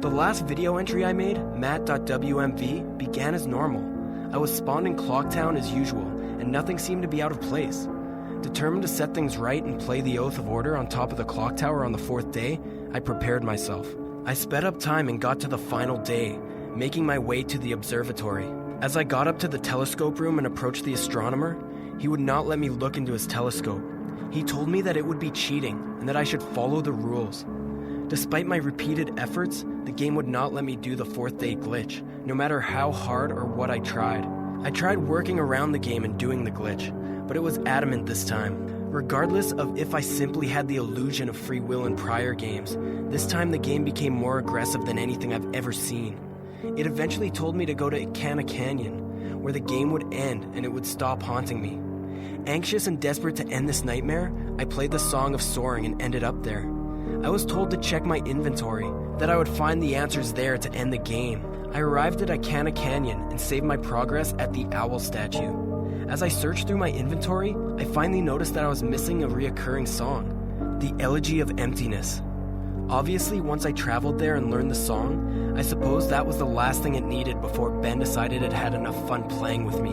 The last video entry I made, matt.wmv, began as normal. I was spawned in Clocktown as usual, and nothing seemed to be out of place. Determined to set things right and play the Oath of Order on top of the clock tower on the 4th day, I prepared myself. I sped up time and got to the final day, making my way to the observatory. As I got up to the telescope room and approached the astronomer, he would not let me look into his telescope. He told me that it would be cheating and that I should follow the rules. Despite my repeated efforts, the game would not let me do the 4th day glitch, no matter how hard or what I tried. I tried working around the game and doing the glitch, but it was adamant this time. Regardless of if I simply had the illusion of free will in prior games, this time the game became more aggressive than anything I've ever seen. It eventually told me to go to Ikana Canyon, where the game would end and it would stop haunting me. Anxious and desperate to end this nightmare, I played the Song of Soaring and ended up there. I was told to check my inventory, that I would find the answers there to end the game. I arrived at Ikana Canyon and saved my progress at the owl statue. As I searched through my inventory, I finally noticed that I was missing a reoccurring song, the Elegy of Emptiness. Obviously, once I traveled there and learned the song, I suppose that was the last thing it needed before Ben decided it had enough fun playing with me.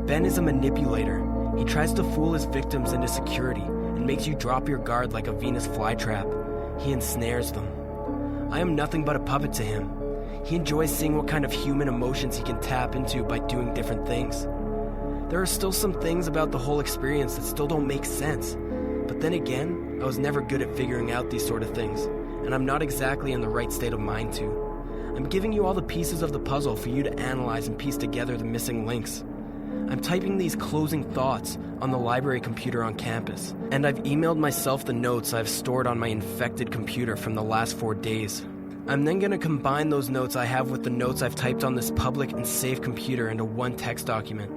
Ben is a manipulator. He tries to fool his victims into security and makes you drop your guard like a Venus flytrap. He ensnares them. I am nothing but a puppet to him. He enjoys seeing what kind of human emotions he can tap into by doing different things. There are still some things about the whole experience that still don't make sense. But then again, I was never good at figuring out these sort of things, and I'm not exactly in the right state of mind to. I'm giving you all the pieces of the puzzle for you to analyze and piece together the missing links. I'm typing these closing thoughts on the library computer on campus, and I've emailed myself the notes I've stored on my infected computer from the last 4 days. I'm then going to combine those notes I have with the notes I've typed on this public and safe computer into one text document.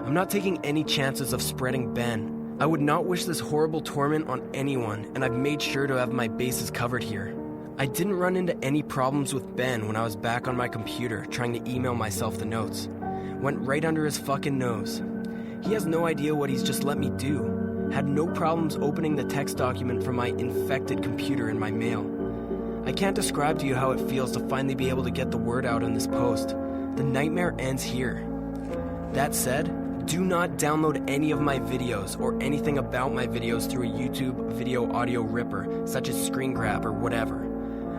I'm not taking any chances of spreading Ben. I would not wish this horrible torment on anyone, and I've made sure to have my bases covered here. I didn't run into any problems with Ben when I was back on my computer trying to email myself the notes. Went right under his fucking nose. He has no idea what he's just let me do. Had no problems opening the text document from my infected computer in my mail. I can't describe to you how it feels to finally be able to get the word out on this post. The nightmare ends here. That said, do not download any of my videos or anything about my videos through a YouTube video audio ripper, such as Screen Grab or whatever.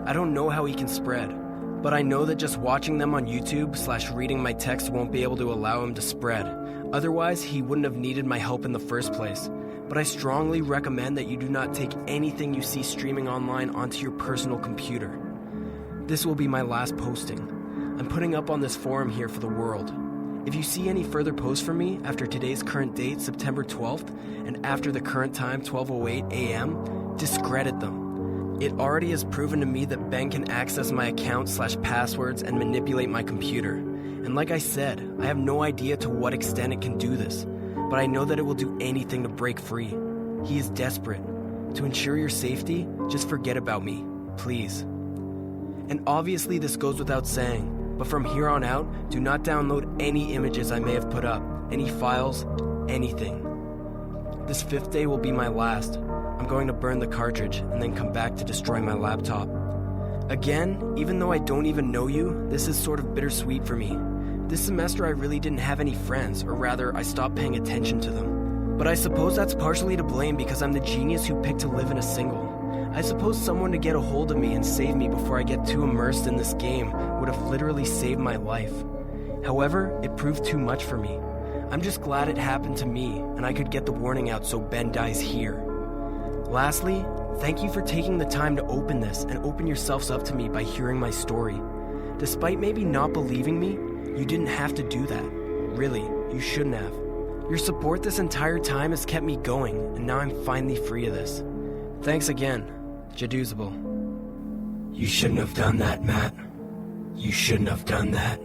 I don't know how he can spread, but I know that just watching them on YouTube/reading my text won't be able to allow him to spread. Otherwise, he wouldn't have needed my help in the first place. But I strongly recommend that you do not take anything you see streaming online onto your personal computer. This will be my last posting. I'm putting up on this forum here for the world. If you see any further posts from me after today's current date, September 12th, and after the current time, 12:08 a.m., discredit them. It already has proven to me that Ben can access my account/passwords and manipulate my computer. And like I said, I have no idea to what extent it can do this, but I know that it will do anything to break free. He is desperate. To ensure your safety, just forget about me, please. And obviously this goes without saying, but from here on out, do not download any images I may have put up, any files, anything. This 5th day will be my last. I'm going to burn the cartridge and then come back to destroy my laptop. Again, even though I don't even know you, this is sort of bittersweet for me. This semester I really didn't have any friends, or rather, I stopped paying attention to them. But I suppose that's partially to blame because I'm the genius who picked to live in a single. I suppose someone to get a hold of me and save me before I get too immersed in this game would have literally saved my life. However, it proved too much for me. I'm just glad it happened to me, and I could get the warning out so Ben dies here. Lastly, thank you for taking the time to open this and open yourselves up to me by hearing my story. Despite maybe not believing me, you didn't have to do that. Really, you shouldn't have. Your support this entire time has kept me going, and now I'm finally free of this. Thanks again, Jaduzable. You shouldn't have done that, Matt. You shouldn't have done that.